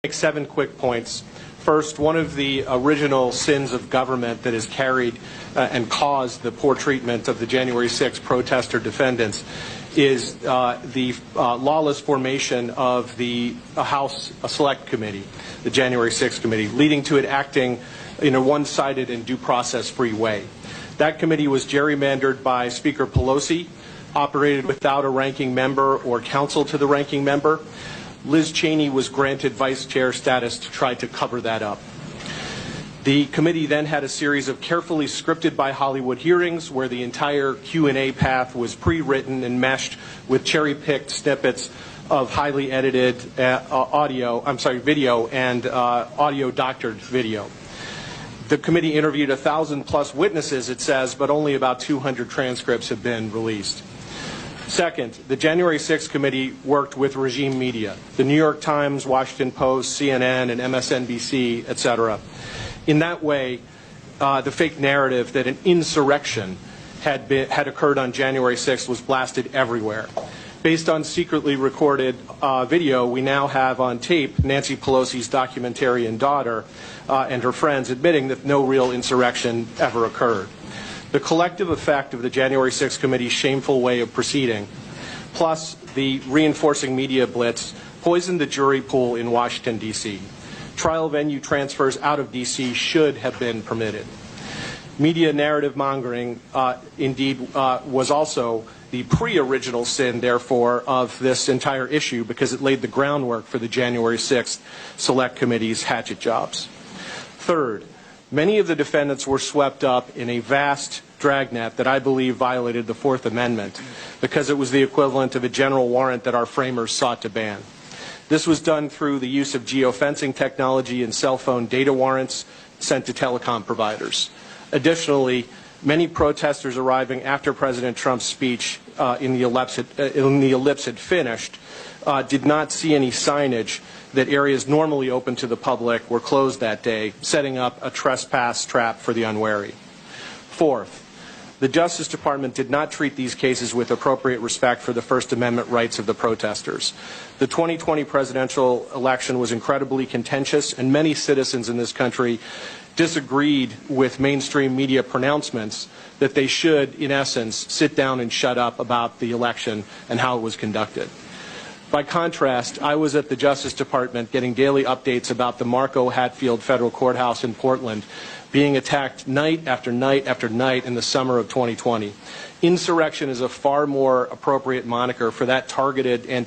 Make 7 quick points. First, one of the original sins of government that has carried and caused the poor treatment of the January 6 protester defendants is the lawless formation of the House Select Committee, the January 6 Committee, leading to it acting in a one-sided and due process-free way. That committee was gerrymandered by Speaker Pelosi, operated without a ranking member or counsel to the ranking member. Liz Cheney was granted vice chair status to try to cover that up. The committee then had a series of carefully scripted by Hollywood hearings where the entire Q&A path was pre-written and meshed with cherry-picked snippets of highly edited video and audio-doctored video. The committee interviewed 1,000+ witnesses, it says, but only about 200 transcripts have been released. Second, the January 6 committee worked with regime media, the New York Times, Washington Post, CNN, and MSNBC, etc. In that way, the fake narrative that an insurrection had occurred on January 6 was blasted everywhere. Based on secretly recorded video, we now have on tape Nancy Pelosi's documentarian daughter and her friends admitting that no real insurrection ever occurred. The collective effect of the January 6 committee's shameful way of proceeding, plus the reinforcing media blitz, poisoned the jury pool in Washington, D.C. Trial venue transfers out of D.C. should have been permitted. Media narrative mongering, was also the pre-original sin, therefore, of this entire issue because it laid the groundwork for the January 6th Select Committee's hatchet jobs. Third, many of the defendants were swept up in a vast dragnet that I believe violated the Fourth Amendment because it was the equivalent of a general warrant that our framers sought to ban. This was done through the use of geofencing technology and cell phone data warrants sent to telecom providers. Additionally, many protesters arriving after President Trump's speech in the ellipse had finished did not see any signage that areas normally open to the public were closed that day, setting up a trespass trap for the unwary. Fourth, the Justice Department did not treat these cases with appropriate respect for the First Amendment rights of the protesters. The 2020 presidential election was incredibly contentious, and many citizens in this country disagreed with mainstream media pronouncements that they should, in essence, sit down and shut up about the election and how it was conducted. By contrast, I was at the Justice Department getting daily updates about the Marco Hatfield Federal Courthouse in Portland being attacked night after night after night in the summer of 2020. Insurrection is a far more appropriate moniker for that targeted